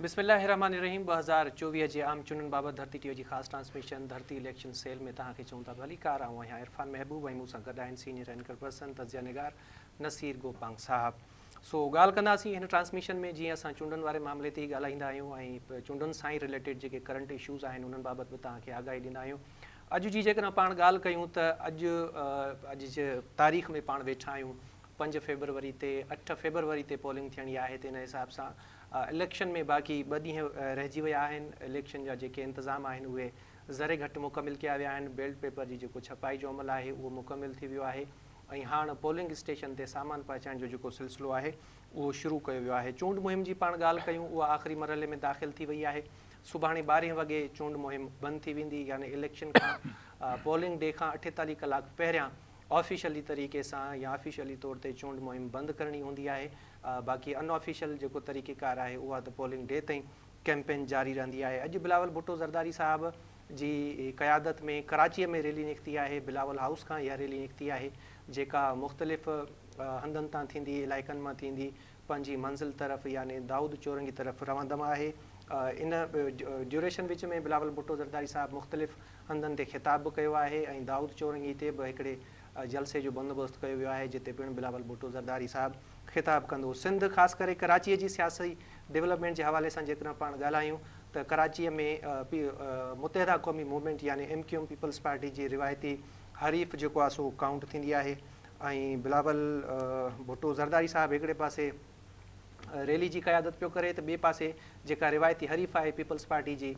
बिस्मिल्लाहिर्रहमानिर्रहीम 2024 जे आम चूंडनि बाबति धरती टीवी जी ख़ासि ट्रांसमिशन धरती इलेक्शन सेल में तव्हांखे चऊं था भलीकार ऐं आहियां इरफान महबूब ऐं मूंसां गॾु आहिनि सीनियर एंकर पर्सन तज़िया निगार नसीर गोपांग साहब। सो ॻाल्हि कंदासीं हिन ट्रांसमिशन में जीअं असां चूंडनि वारे मामले ते ई ॻाल्हाईंदा आहियूं ऐं चूंडनि सां ई रिलेटेड जेके करंट इशूज़ आहिनि उन्हनि बाबति बि तव्हांखे आगाही ॾींदा आहियूं। अॼु जी जेकॾहिं पाण ॻाल्हि कयूं त अॼु जे तारीख़ में पाण वेठा आहियूं 5 फरवरी ते 8 फरवरी ते पोलिंग थियणी आहे त हिन हिसाब सां इलेक्शन में बाक़ी 2 ॾींहं रहिजी विया आहिनि। इलेक्शन जा जेके इंतज़ाम आहिनि उहे ज़रे घटि मुकमिल कया विया आहिनि। बैलेट पेपर जी जेको छपाई जो अमल आहे उहो मुकमिल थी वियो आहे ऐं हाणे पोलिंग स्टेशन ते सामान पहुचाइण जो जेको सिलसिलो आहे उहो शुरू कयो वियो आहे। चूंड मुहिम जी पाण ॻाल्हि कयूं उहा आख़िरी मरहले में दाख़िल थी वई आहे। सुभाणे 12 वॻे चूंड मुहिम बंदि थी वेंदी, यानी इलेक्शन खां पोलिंग डे खां 48 कलाक पहिरियां ऑफिशियली तरीक़े सां या ऑफिशियली तौर ते चूंड मुहिम बंदि करणी हूंदी आहे। बाक़ी अनऑफिशियल जेको तरीक़ेकार आहे उहा त पोलिंग डे ताईं कैंपेन जारी रहंदी आहे। अॼु बिलावल भुट्टो ज़रदारी साहब जी क़यादत में कराचीअ में रैली निकिती आहे। बिलावल हाउस खां इहा रैली निकिती आहे जेका मुख़्तलिफ़ हंधनि तां थींदी, इलाइक़नि मां थींदी पंहिंजी मंज़िल तरफ़ यानी दाऊद चौरंगी तरफ़ रवंदम आहे। इन ड्यूरेशन विच में बिलावल भुट्टो ज़रदारी साहब मुख़्तलिफ़ हंधनि ते ख़िताब बि कयो आहे ऐं दाऊद चौरंगी ते बि हिकिड़े जलसे जो बंदोबस्तु कयो वियो आहे जिते पिणु बिलावल भुट्टो ज़रदारी साहब ख़िताब कंदो। सिंध ख़ासि करे कराचीअ जी सियासी डेवलपमेंट जे हवाले सां जेकॾहिं पाण ॻाल्हायूं त कराचीअ में मुतहदा क़ौमी मूवमेंट यानी MQM पीपल्स पार्टी जी रिवायती हरीफ़ जेको आहे सो काउंट थींदी आहे ऐं बिलावल भुट्टो ज़रदारी साहब हिकिड़े पासे रैली जी क़यादत पियो करे त ॿिए पासे जेका रिवायती हरीफ़ आहे पीपल्स पार्टी जी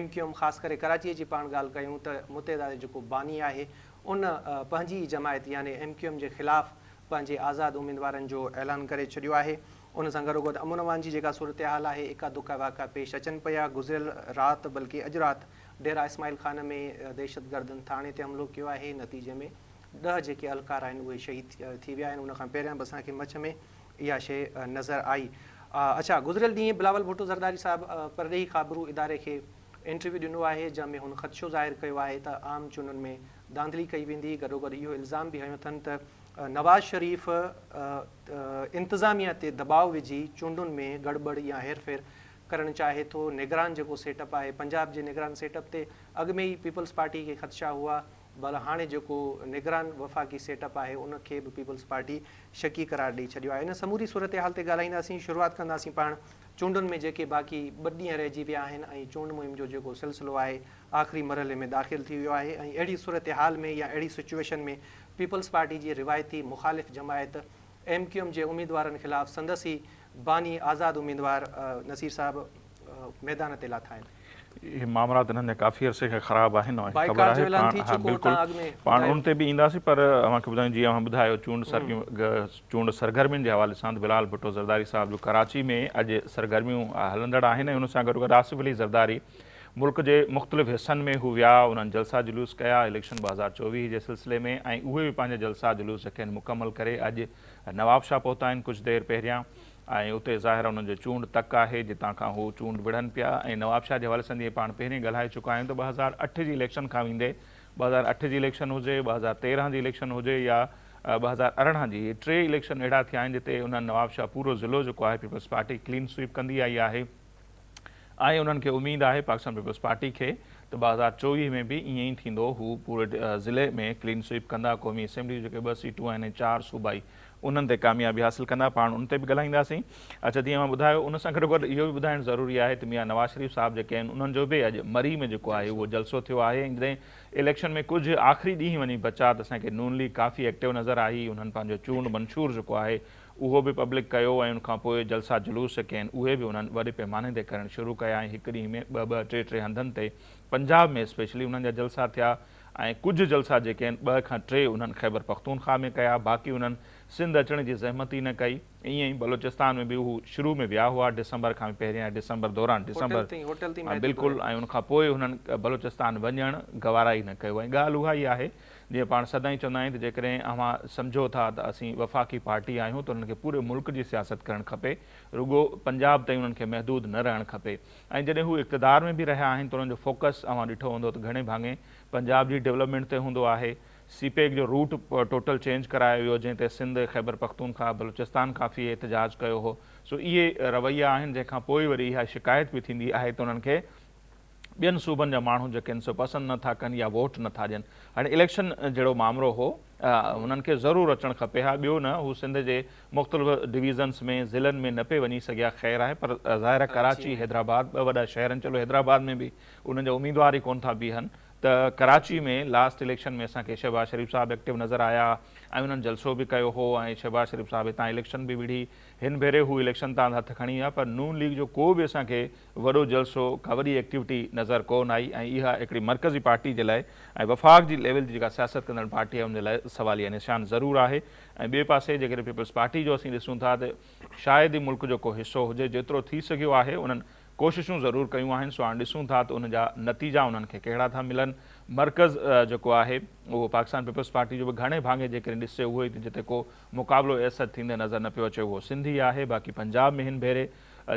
MQM ख़ासि करे कराचीअ जी पाण ॻाल्हि कयूं त मुतहदा जेको बानी आहे उन पंहिंजी जमायत यानी MQM जे ख़िलाफ़ पंहिंजे आज़ादु उम्मीदवारनि जो ऐलान करे छॾियो आहे। उन सां गॾोगॾु अमन अमान जी जेका सूरत हाल आहे एका दुका वाक़ा पेश अचनि पिया। गुज़िरियल राति बल्कि अॼु राति डेरा इस्माइल खान में दहशतगर्दनि थाणे ते हमिलो कयो आहे। नतीजे में 10 जेके अहलकार आहिनि उहे शहीद थी विया आहिनि। उनखां पहिरियां बि असांखे मछ में इहा शइ नज़र आई। अच्छा, गुज़िरियल ॾींहुं बिलावल भुट्टो ज़रदारी साहब परॾेही ख़बरूं इदारे खे इंटरव्यू ॾिनो आहे जंहिंमें हुन ख़दशो ज़ाहिर कयो आहे त आम चूंडनि में धांधली कई वेंदी। गॾोगॾु इहो इल्ज़ाम बि हयो अथनि त नवाज़ शरीफ़ इंतिज़ामिया ते दबाव विझी चूंडुनि में गड़बड़ या हेरफेर करणु चाहे थो। निगरान जेको सेटअप आहे पंजाब जे निगरान सेटअप ते अॻु में ई पीपल्स पार्टी खे ख़दशा हुआ, भला हाणे जेको निगरान वफ़ाक़ी सेटअप आहे उनखे बि पीपल्स पार्टी शकी करार ॾेई छॾियो आहे। इन समूरी सूरत हाल ते ॻाल्हाईंदासीं। शुरूआति कंदासीं पाण चूंडुनि में जेके बाक़ी 2 ॾींहं रहिजी विया आहिनि ऐं चूंड मुहिम जो जेको सिलसिलो आहे आख़िरी मरहले में दाख़िल थी वियो आहे ऐं अहिड़ी सूरत हाल में या अहिड़ी सिचुएशन में पीपल्स पार्टी जी रिवायती मुख़ालिफ़ जमायत MQM जे उम्मीदवारनि ख़िलाफ़ संदसी बानी आज़ाद उम्मीदवार नसीर साहब मैदान ते लाथा आहिनि। ये मामला तो इन्हनि काफ़ी अरसे खां ख़राब आहिनि ऐं ख़बर आहे बिल्कुलु पाण उन ते बि ईंदासीं। पर अव्हांखे ॿुधायूं जीअं अव्हां ॿुधायो चूंड सरगर्मियुनि जे हवाले सां बिलावल भुट्टो ज़रदारी साहब जो कराची में अॼु सरगर्मियूं हलंदड़ आहिनि ऐं हुन सां गॾोगॾु आसिफ अली ज़रदारी मुल्क जे मुख़्तलिफ़ हिस्सनि में हू विया, उन्हनि जलसा जुलूस कया इलेक्शन 2024 जे सिलसिले में ऐं उहे बि पंहिंजा जलसा जुलूस जेके आहिनि मुकमल करे अॼु नवाबशाह पहुता आहिनि कुझु देरि पहिरियां ऐं उते ज़ाहिर उन्हनि जो चूंड तक आहे जितां खां हू चूंड विढ़नि पिया। ऐं नवाबशाह जे हवाले सां जीअं पाण पहिरीं ॻाल्हाए चुका आहियूं त 2008 जी इलेक्शन खां वेंदे 2008 जी इलेक्शन हुजे, 2013 जी इलेक्शन हुजे या 2018 जी, इहे 3 इलेक्शन अहिड़ा थिया आहिनि जिते उन्हनि नवाबशाह पूरो ज़िलो जेको आहे पीपल्स पार्टी क्लीन स्वीप कंदी आई आहे ऐं उन्हनि खे उमेदु आहे पाकिस्तान पीपल्स पार्टी खे त 2024 में बि ईअं ई थींदो, हू पूरे ज़िले में क्लीन स्वीप कंदा। क़ौमी असेंबली जेके 2 सीटूं आहिनि 4 सूबाई उन्हनि ते कामयाबी हासिलु कंदा। पाण उन ते बि ॻाल्हाईंदासीं। अच्छा, जीअं मां ॿुधायो उन सां गॾोगॾु इहो बि ॿुधाइणु ज़रूरी आहे त मियां नवाज़ शरीफ़ साहब जेके आहिनि उन्हनि जो बि अॼु मरी में जेको आहे उहो जलसो थियो आहे। जॾहिं इलेक्शन में कुझु आख़िरी ॾींहुं वञी बचा त असांखे नून लीग काफ़ी एक्टिव नज़र आई। उन्हनि पंहिंजो चूंड मंशूर जेको आहे उहो बि पब्लिक कयो ऐं उनखां पोइ जलसा जुलूस जेके आहिनि उहे बि उन्हनि वॾे पैमाने ते करणु शुरू कया ऐं हिकु ॾींहं में 2-2, 3-3 हंधनि ते पंजाब में स्पेशली उन्हनि जा जलसा थिया ऐं कुझु जलसा जेके आहिनि 2 खां 3 उन्हनि ख़ैबर पख्तूनख्वा में कया। बाक़ी उन्हनि सिंध अचण जी ज़हमत ई न कई। ईअं ई बलोचिस्तान में बि हू शुरू में विया हुआ डिसंबर खां पहिरियां डिसंबर दौरान बिल्कुलु ऐं उनखां पोइ हुननि बलोचिस्तान वञणु गवारा ई न कयो। ऐं ॻाल्हि उहा ई आहे जीअं पाण सदाईं चवंदा आहियूं त जेकॾहिं अव्हां सम्झो था त असीं वफ़ाक़ी पार्टी आहियूं त उन्हनि खे पूरे मुल्क जी सियासत करणु खपे, रुगो पंजाब ताईं उन्हनि खे महदूद न रहणु खपे। ऐं जॾहिं हू इक़्तिदार में बि रहिया आहिनि त उन्हनि जो फोकस अव्हां ॾिठो हूंदो त घणे भाङे पंजाब जी डेवलपमेंट ते हूंदो आहे, सीपेक जो रूट टोटल चेंज करायो वियो, जंहिं ते सिंध, खैबर पख्तूनख्वा, बलूचिस्तान काफ़ी एहतजाज कयो हो। सो इहे रवैया आहिनि, जंहिंखां पोइ वरी इहा शिकायत बि थींदी आहे त उन्हनि खे ॿियनि सूबनि जा माण्हू जेके आहिनि सो पसंदि नथा कनि या वोट नथा ॾियनि। हाणे इलेक्शन जहिड़ो मामिलो हो, उन्हनि खे ज़रूरु अचणु खपे हा। ॿियो न, हू सिंध जे मुख़्तलिफ़ डिवीज़न्स में ज़िलनि में न पे वञी सघिया, ख़ैर आहे, पर ज़ाहिर कराची, हैदराबाद, ॿ वॾा शहर आहिनि। चलो हैदराबाद में बि उन्हनि जा उम्मीदवार ई कोन था बीहनि, त कराची में लास्ट इलेक्शन में असांखे शहबाज शरीफ़ साहब एक्टिव नज़र आया ऐं उन्हनि जलसो बि कयो हो ऐं शहबाज शरीफ़ साहब हितां इलेक्शन बि विढ़ी। हिन भेरे हू इलेक्शन तां हथ खणी विया, पर नून लीग जो को बि असांखे वॾो जलसो, का वॾी एक्टिविटी नज़र कोन आई। ऐं इहा हिकिड़ी मरकज़ी पार्टी जे लाइ ऐं वफ़ाक़ जी लेवल जी जेका सियासत कंदड़ पार्टी आहे, उन जे लाइ सवालिया निशान ज़रूरु आहे। ऐं ॿिए पासे जेकॾहिं पीपल्स पार्टी जो असीं ॾिसूं था त शायदि ई मुल्क जो को हिसो हुजे, जेतिरो थी सघियो आहे उन्हनि कोशिशूं ज़रूरु कयूं आहिनि। सो हाणे ॾिसूं था त उन जा नतीजा उन्हनि खे कहिड़ा था मिलनि। मर्कज़ जेको आहे उहो पाकिस्तान पीपल्स पार्टी जो बि घणे भाङे जेकॾहिं ॾिसे उहो ई जिते को मुक़ाबिलो ऐसर थींदे नज़र न पियो अचे उहो सिंधी आहे। बाक़ी पंजाब में हिन भेरे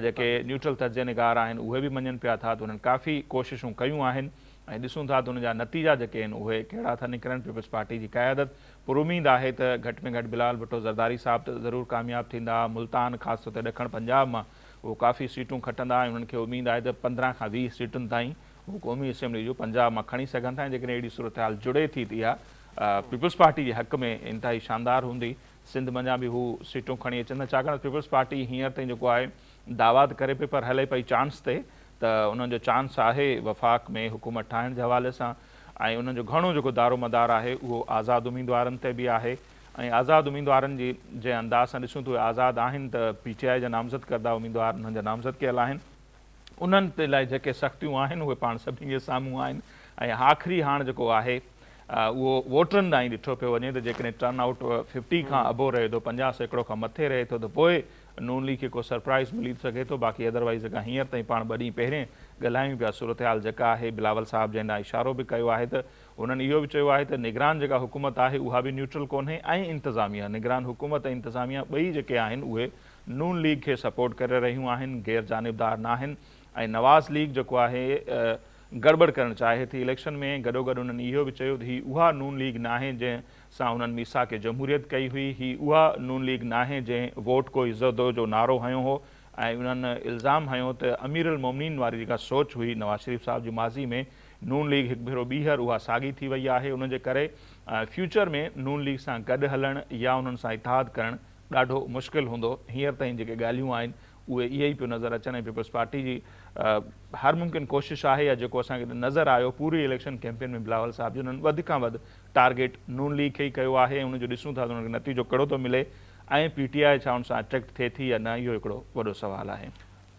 जेके न्यूट्रल तर्जे निगार आहिनि उहे बि मञनि पिया था त उन्हनि काफ़ी कोशिशूं कयूं आहिनि ऐं ॾिसूं था त उन जा नतीजा जेके आहिनि उहे कहिड़ा था निकिरनि। पीपल्स पार्टी जी क़यादत पुरुमीद आहे त घटि में घटि बिलाल भुट्टो ज़रदारी साहब त ज़रूरु कामयाबु थींदा। मुल्तान ख़ासि तौर ते ॾखण पंजाब मां उहो काफ़ी सीटूं खटंदा ऐं उन्हनि खे उमेदु आहे त 15 खां 20 सीटुनि ताईं हू क़ौमी असेंबली जो पंजाब मां खणी सघनि था। जेकॾहिं अहिड़ी सूरत हाल जुड़े थी त इहा पीपल्स पार्टी जे हक़ में इंतिहाई शानदार हूंदी। सिंध मां बि हू सीटूं खणी अचंदा, छाकाणि पीपल्स पार्टी हींअर ताईं जेको आहे दावा त करे पई, पर हले पई चांस ते, त उन्हनि जो चांस आहे वफ़ाक़ में हुकूमत ठाहिण जे हवाले सां। ऐं उन्हनि जो घणो जेको दारो मदार आहे उहो आज़ादु उम्मीदवारनि ते बि आहे। ऐं आज़ादु उम्मीदवारनि जी जे अंदाज़ सां ॾिसूं त उहे आज़ादु आहिनि त PTI जा नामज़द करदा उम्मीदवार उन्हनि जा नामज़द कयल आहिनि। उन्हनि ते लाइ जेके सख़्तियूं आहिनि उहे पाण सभिनी जे साम्हूं आहिनि। ऐं आख़िरी हाणे जेको आहे उहो वोटरनि ताईं ॾिठो पियो वञे त जेकॾहिं टर्न आउट 50 खां अबो रहे थो, 50% खां मथे रहे थो, त पोइ नून लीग खे को सरप्राइज़ मिली सघे थो। बाक़ी अदरवाइज़ जेका हींअर ताईं पाण 2 ॾींहं पहिरें ॻाल्हायूं पिया सूरत हाल जेका आहे, बिलावल साहब जंहिं ॾांहुं इशारो बि कयो आहे त उन्हनि इहो बि चयो आहे त निगरान जेका हुकूमत आहे उहा बि न्यूट्रल कोन्हे ऐं इंतिज़ामिया, निगरान हुकूमत ऐं इंतिज़ामिया ॿई जेके आहिनि उहे नून लीग खे सपोर्ट करे रहियूं आहिनि, गैर जानिबदार न आहिनि। ऐं नवाज़ लीग जेको आहे गड़बड़ करणु चाहे थी इलेक्शन में। गॾोगॾु उन्हनि इहो बि चयो त हीअ उहा नून लीग न आहे जंहिंसां उन्हनि मीसाक जमहूरियत कई हुई, हीअ उहा नून लीग न आहे जंहिं वोट को इज़्ज़त दो जो नारो हयो हो। ऐं उन्हनि इल्ज़ाम हयो त अमीर उल मोमिनीन वारी जेका सोच हुई नवाज़ शरीफ़ साहब जी माज़ी में, नून लीग हिकु भेरो ॿीहर उहा साॻी थी वई आहे। उनजे करे फ्यूचर में नून लीग सां गॾु हलणु या उन्हनि सां इतिहाद करणु ॾाढो मुश्किल हूंदो। हींअर ताईं जेके ॻाल्हियूं आहिनि उहे इहे ई पियो नज़र अचनि। ऐं पीपल्स पार्टी जी हर मुमकिन कोशिशि आहे या जेको असांखे नज़र आयो पूरी इलेक्शन कैंपेन में बिलावल साहब जो उन्हनि वधि खां वधि टारगेट नून लीग खे ई कयो आहे। ऐं उनजो ॾिसूं था त उनखे नतीजो कहिड़ो थो मिले ऐं PTI छा उन सां अट्रैक्ट थिए थी या न, इहो हिकिड़ो वॾो सुवालु आहे।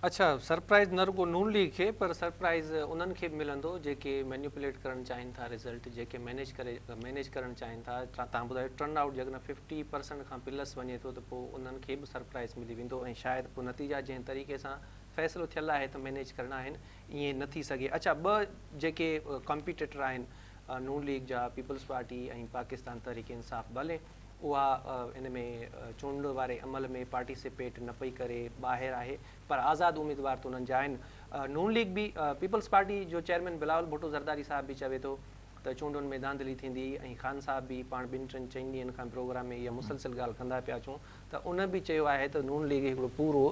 अच्छा, सरप्राइज़ न रुगो नून लीग खे, पर सरप्राइज़ उन्हनि खे बि मिलंदो जेके मैन्युपुलेट करणु चाहिनि था रिज़ल्ट, जेके मैनेज करणु चाहिनि था। तव्हां ॿुधायो टर्न आउट जेकॾहिं 50% खां प्लस वञे थो त पोइ उन्हनि खे बि सरप्राइज़ मिली वेंदो ऐं शायदि पोइ नतीजा जंहिं तरीक़े सां फ़ैसिलो थियल आहे त मैनेज करणा आहिनि, ईअं न थी सघे। अच्छा, 2 जेके कॉम्पिटिटर आहिनि नून लीग जा, पीपल्स पार्टी ऐं पाकिस्तान तहरीक इंसाफ़, भले उहा इन में चूंड वारे अमल में पार्टिसिपेट न पई करे, ॿाहिरि आहे, पर आज़ादु उम्मीदवार त उन्हनि जा आहिनि। नून लीग बि पीपल्स पार्टी जो चेयरमैन बिलावल भुट्टो ज़रदारी साहब बि चवे थो त चूंडुनि में धांधली थींदी ऐं ख़ान साहब बि पाण 2-3 ॾींहंनि खां प्रोग्राम में इहा मुसलसिल ॻाल्हि कंदा पिया अचूं त उन बि चयो आहे त नून लीग हिकिड़ो पूरो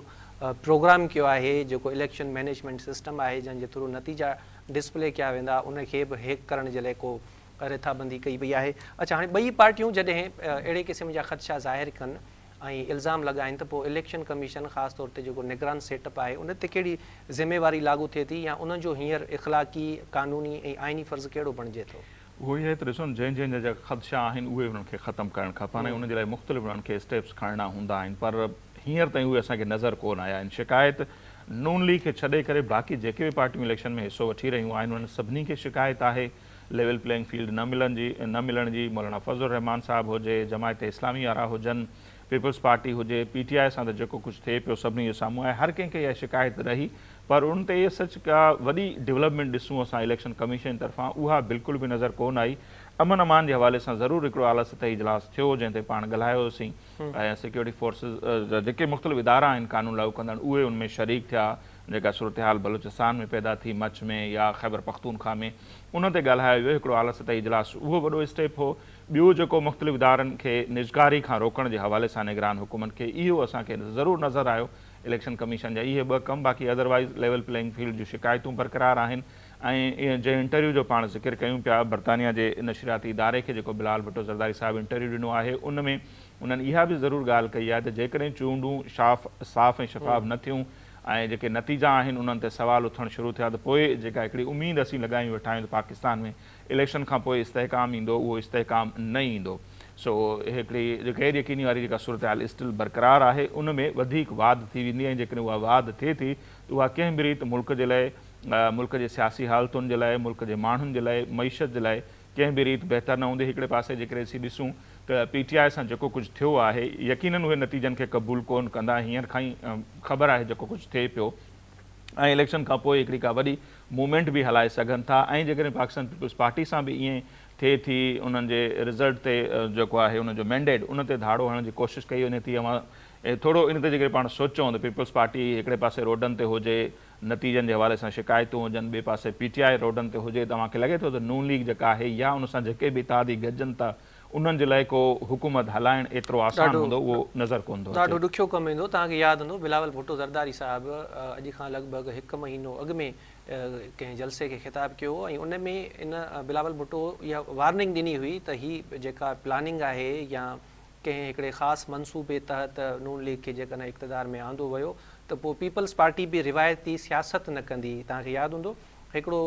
प्रोग्राम कयो आहे जेको इलेक्शन मैनेजमेंट सिस्टम आहे जंहिंजे थ्रू नतीजा डिस्प्ले कया वेंदा, उनखे बि हैक करण जे लाइ को रिथाबंदी कई वई आहे। अच्छा, हाणे 2 पार्टियूं जॾहिं अहिड़े क़िस्म जा ख़दशा ज़ाहिर कनि ऐं इल्ज़ाम लॻाइनि त पोइ इलेक्शन कमीशन ख़ासि तौर ते जेको निगरान सेटअप आहे उन ते कहिड़ी ज़िम्मेवारी लागू थिए थी या उनजो हींअर इख़लाक़ी, क़ानूनी ऐं आइनी फ़र्ज़ु कहिड़ो बणिजे थो? उहो ई आहे त ॾिसो जंहिं जा ख़दशा आहिनि उहे उन्हनि खे ख़तमु करणु खपनि ऐं उनजे लाइ मुख़्तलिफ़ उन्हनि खे स्टेप्स खणणा हूंदा आहिनि, पर हींअर ताईं उहे असांखे नज़र कोन आया आहिनि। शिकायत नून लीग खे छॾे करे बाक़ी जेके बि पार्टियूं इलेक्शन में हिसो वठी रहियूं आहिनि उन्हनि सभिनी खे शिकायत आहे लेवल प्लेइंग फील्ड न मिलण जी। मौलाना फज़लुर रहमान साहब हुजे, जमायत इस्लामी वारा हुजनि, पीपल्स पार्टी हुजे, PTI सां त जेको कुझु थिए पियो सभिनी जे साम्हूं आहे, हर कंहिंखे इहा शिकायत रही। पर उन ते इहे सच का वॾी डेवलपमेंट ॾिसूं असां इलेक्शन कमीशन तरफ़ां उहा बिल्कुलु बि नज़र कोन आई। अमन अमान जे हवाले सां ज़रूरु हिकिड़ो आला सतही इजलास थियो जंहिं ते पाण ॻाल्हायोसीं ऐं सिक्योरिटी फोर्सिस जेके मुख़्तलिफ़ इदारा आहिनि क़ानून लागू कंदड़ उहे उनमें शरीक थिया, जेका सूरत हाल बलूचिस्तान में पैदा थी, मच में या ख़ैबर पख्तूनख्वा में, उन ते ॻाल्हायो वियो। हिकिड़ो आला सतही इजलास उहो वॾो स्टेप हो। ॿियो जेको मुख़्तलिफ़ इदारनि खे निजकारी खां रोकण जे हवाले सां निगरान हुकूमत खे इहो असांखे ज़रूरु नज़र आयो इलेक्शन कमीशन जा इहे ॿ कम। बाक़ी अदरवाइज़ लेवल प्लेइंग फील्ड जूं शिकायतूं बरक़रार आहिनि। ऐं जे इंटरव्यू जो पाण ज़िक्र कयूं पिया, बरतानिया जे नशरियाती इदारे खे जेको बिलाल भुट्टो ज़रदारी साहिबु इंटरव्यू ॾिनो आहे, उन में उन्हनि इहा बि ज़रूरु ॻाल्हि कई आहे त जेकॾहिं चूंडूं साफ़ ऐं शफ़ाफ़ न थियूं ऐं जेके नतीजा आहिनि उन्हनि ते सवाल उथणु शुरू थिया, त पोइ जेका हिकिड़ी उमेदु असीं लॻायूं वेठा आहियूं त पाकिस्तान में इलेक्शन खां पोइ इस्तेहकाम ईंदो, उहो इस्तेहकाम न ईंदो। सो हिकिड़ी गैर यकीनी वारी जेका सूरत हाल स्टिल बरक़रार आहे, उन में वधीक वाद थी वेंदी ऐं जेकॾहिं उहा वाद थिए थी त उहा कंहिं बि रीति मुल्क जे लाइ, मुल्क जे सियासी हालतुनि जे लाइ, मुल्क जे माण्हुनि जे लाइ, मईशत जे लाइ कंहिं बि रीति बहितर न हूंदी। हिकिड़े पासे जेकॾहिं असीं ॾिसूं त PTI सां जेको कुझु थियो आहे, यकीननि उहे नतीजनि खे क़बूल कोन कंदा। हींअर खां ई ख़बर आहे जेको कुझु थिए पियो, ऐं इलेक्शन खां पोइ हिकिड़ी का वॾी मूवमेंट बि हलाए सघनि था। ऐं जेकॾहिं पाकिस्तान पीपल्स पार्टी सां बि ईअं थिए थी, उन्हनि जे रिज़ल्ट ते जेको आहे उनजो मैंडेट उन ते धाड़ो हणण जी कोशिशि कई वञे थी। थोरो इन ते जेकॾहिं पाण सोचूं त पीपल्स पार्टी हिकिड़े पासे रोडनि ते हुजे, नतीजनि जे हवाले सां शिकायतूं हुजनि, ॿिए पासे PTI रोडनि ते हुजे, तव्हांखे लॻे थो त नून लीग जेका आहे या उन सां जेके बि इत्तेहादी गॾजनि था उन्हनि जे लाइ को हुकूमत हलाइण एतिरो आसान हूंदो, उहो नज़र कोन थो अचे। ॾाढो ॾुखियो कमु ईंदो। तव्हांखे यादि हूंदो बिलावल भुट्टो ज़रदारी साहिबु अॼु खां लॻभॻि 1 महीनो अॻु में कंहिं जलसे खे ख़िताबु कयो ऐं उन में इन बिलावल भुट्टो इहा वार्निंग ॾिनी हुई त हीअ जेका प्लानिंग आहे या कंहिं हिकिड़े ख़ासि मनसूबे तहत नून लीग खे जेकॾहिं इक़्तिदार में आंदो वियो त पोइ पीपल्स पार्टी बि रिवायती सियासत न कंदी। तव्हांखे यादि हूंदो हिकिड़ो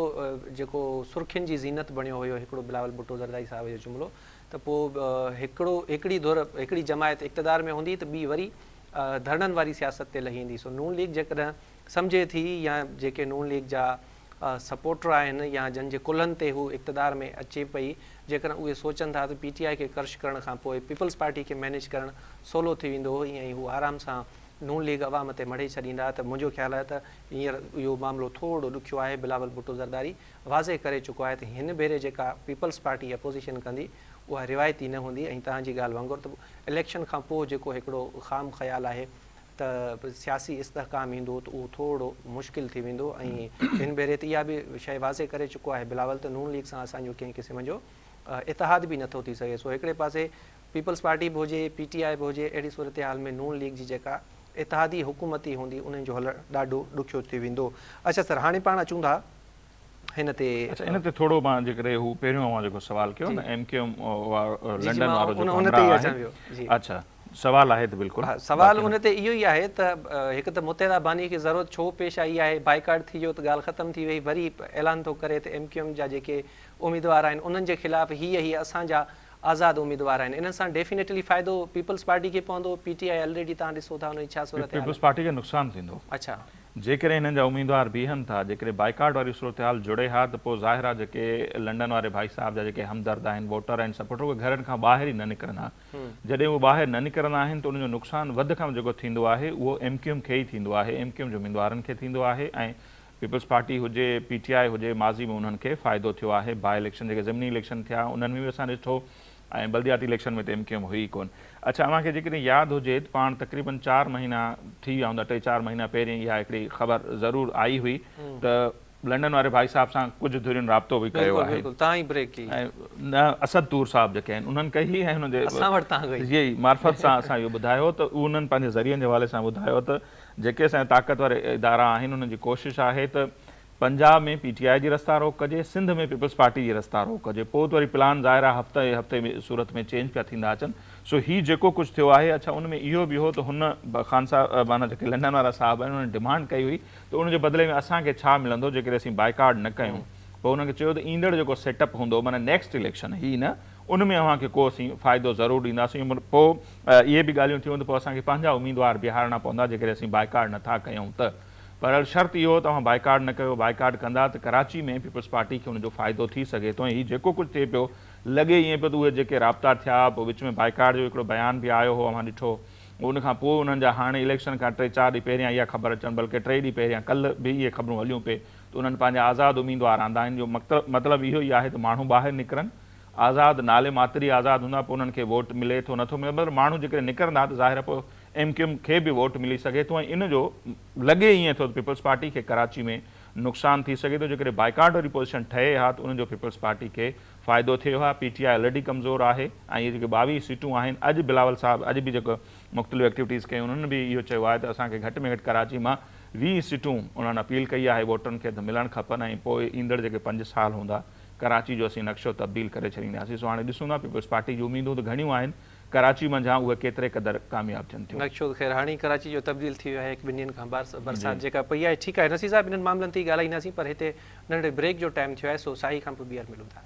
जेको सुर्खियुनि जी ज़ीनत बणियो हुयो हिकिड़ो बिलावल भुट्टो ज़रदारी साहिब जो जुमिलो, त पोइ हिकिड़ी जमायत इक़्तिदार में हूंदी त ॿी वरी धरननि वारी सियासत ते लही ईंदी। सो नून लीग जेकॾहिं सम्झे थी या जेके नून लीग जा सपोर्टर आहिनि या जंहिंजे कुल्हनि ते हू इक़्तिदार में अचे पई, जेकॾहिं उहे सोचनि था त PTI खे कर्श करण खां पोइ पीपल्स पार्टी खे मैनेज करणु सवलो थी वेंदो, ईअं ई हू आराम सां नून लीग अवाम ते मढ़े छॾींदा, त मुंहिंजो ख़्यालु आहे त हींअर इहो मामिलो थोरो ॾुखियो आहे। बिलावल भुट्टो ज़रदारी वाज़े करे चुको आहे त हिन भेरे जेका पीपल्स पार्टी अपोज़िशन कंदी उहा रिवायती न हूंदी। ऐं तव्हांजी ॻाल्हि वांगुरु त इलेक्शन खां पोइ जेको हिकिड़ो ख़ाम ख़्यालु आहे त सियासी इस्तेहकाम ईंदो त उहो थोरो मुश्किल थी वेंदो। ऐं हिन भेरे त इहा बि शइ वाज़े करे चुको आहे बिलावल त नून लीग सां असांजो कंहिं क़िस्म जो इतिहाद बि नथो थी सघे। सो हिकिड़े पासे पीपल्स पार्टी बि हुजे, PTI बि हुजे, अहिड़ी सूरत हाल में नून लीग जी जेका इतिहादी हुकूमती हूंदी उन्हनि जो हलणु ॾाढो ॾुखियो थी वेंदो। अच्छा सर, हाणे पाण अचूं था हिन ते। अच्छा, इन ते थोरो मां जेकॾहिं हू पहिरियों जेको सवाल कयो न MQM लंडन वारो जेको हमरा आहे, अच्छा सवाल आहे त बिल्कुलु सवाल उन ते इहो ई आहे त हिकु त मुत्तहिदा बानी खे ज़रूरत छो पेश आई आहे, बाइकाट थी वियो त ॻाल्हि ख़तमु थी वई, वरी ऐलान थो करे त MQM जा जेके उम्मीदवार आहिनि उन्हनि जे ख़िलाफ़ हीअ असांजा आज़ादु उम्मीदवार आहिनि। इन सां डेफिनेटली फ़ाइदो पीपल्स पार्टी खे पवंदो। PTI ऑलरेडी तव्हां ॾिसो था उन जी छा सूरत आहे, पीपल्स पार्टी खे नुक़सानु थींदो। अच्छा, जेकॾहिं हिननि जा उम्मीदवार बीहनि था, जेकॾहिं बाइकाट वारी सूरत हाल जुड़े हा त पोइ ज़ाहिर आहे जेके लंडन वारे भाई साहब जा जेके हमदर्द आहिनि, वोटर आहिनि, सपोर्टर, उहे घरनि खां ॿाहिरि ई न निकिरंदा। जॾहिं उहे ॿाहिरि न निकिरंदा आहिनि त उनजो नुक़सानु वधि खां जेको थींदो आहे उहो MQM खे ई थींदो आहे, MQM जे उम्मीदवारनि खे थींदो आहे। ऐं पीपल्स पार्टी हुजे, PTI हुजे, माज़ी में उन्हनि खे फ़ाइदो थियो आहे। बाई इलेक्शन जेके ज़मीनी इलेक्शन थिया उन्हनि में बि असां ॾिठो, ऐं बल्दियाती इलेक्शन में त MQM हुई कोन। अच्छा, मूंखे जेकॾहिं यादि हुजे त पाण तक़रीबन 4 महीना थी विया हूंदा, 3-4 महीना पहिरियों इहा हिकिड़ी ख़बर ज़रूरु आई हुई त लंडन वारे भाई साहब सां कुझु धुरियुनि राब्तो बि कयो आहे। ऐं न असद तूर साहब जेके आहिनि उन्हनि कई ऐं हुनजे इहे ई मार्फत सां असां इहो ॿुधायो त उन्हनि पंहिंजे ज़रियनि जे हवाले सां ॿुधायो त जेके असांजा ताक़तवर इदारा आहिनि उन्हनि जी कोशिशि आहे त पंजाब में PTI जी रस्ता रोक कजे, सिंध में पीपल्स पार्टी जी रस्ता रोक कजे। पोइ त वरी प्लान ज़ाहिर आहे हफ़्ते में सूरत में चेंज पिया थींदा अचनि। सो हीउ जेको कुझु थियो आहे, अच्छा उन में इहो बि हो त हुन ख़ान साहब माना जेके लंडन वारा साहब आहिनि उन्हनि डिमांड कई हुई त उनजे बदिले में असांखे छा मिलंदो जेकॾहिं असीं बाइकाट न कयूं। पोइ हुनखे चयो त ईंदड़ जेको सेटअप हूंदो, माना नेक्स्ट इलेक्शन ही न, उन में अव्हांखे को असीं फ़ाइदो ज़रूरु ॾींदासीं। पोइ इहे बि ॻाल्हियूं थियूं त पोइ असांखे पंहिंजा उम्मीदवार बीहारणा पवंदा जेकॾहिं असीं बाइकाट नथा कयूं त। पर शर्त इहो तव्हां बाइकाट न कयो, बाइकाट कंदा त कराची में पीपल्स पार्टी खे हुनजो फ़ाइदो थी सघे थो। ऐं हीउ जेको कुझु थिए पियो लॻे ईअं पियो त उहे जेके राब्ता थिया, पोइ विच में बाइकाट जो हिकिड़ो बयान बि आयो हो, मां ॾिठो। उनखां पोइ उन्हनि जा हाणे इलेक्शन खां 3-4 ॾींहं पहिरियां इहा ख़बर अचनि, बल्कि 3 ॾींहं पहिरियां कल्ह बि इहे ख़बरूं हलियूं पिए त उन्हनि पंहिंजा आज़ादु उम्मीदवार आंदा आहिनि। जो मतिलबु इहो ई आहे त माण्हू ॿाहिरि निकिरनि, आज़ादु नाले मातरी आज़ादु हूंदा, पोइ उन्हनि खे वोट मिले थो नथो मिले, पर माण्हू जेके निकिरंदा त ज़ाहिर पोइ MQM खे बि वोट मिली सघे थो। ऐं इन जो लॻे ईअं थो पीपल्स पार्टी खे कराची में नुक़सानु थी सघे थो। जेकॾहिं बाइकाट वारी पोज़ीशन ठहे हा त उनजो पीपल्स पार्टी खे फ़ाइदो थियो आहे। PTI ऑलरेडी कमज़ोर आहे ऐं इहे जेके 22 सीटूं आहिनि, अॼु बिलावल साहब अॼु बि जेको मुख़्तलिफ़ एक्टिविटीज़ कयूं उन्हनि बि इहो चयो आहे त असांखे घटि में घटि कराची मां 20 सीटूं उन्हनि अपील कई आहे वोटरनि खे त मिलणु खपनि ऐं पोइ ईंदड़ जेके 5 साल हूंदा कराची जो असीं नक्शो तब्दील करे छॾींदासीं। सो हाणे ॾिसूं था पीपल्स पार्टी जूं उमीदूं त घणियूं आहिनि, कराची मंझां उहे केतिरे क़दुरु कामयाबु थियनि थियूं। नक्शो ख़ैर हाणे कराची जो तब्दील थी वियो आहे 1-2 ॾींहंनि खां बरसाति जेका पई आहे। ठीकु आहे नसीर साहिबु, इन्हनि मामलनि ते ॻाल्हाईंदासीं, पर हिते नंढे ब्रेक जो टाइम थियो आहे, सो साई खां पोइ ॿीहर मिलूं था।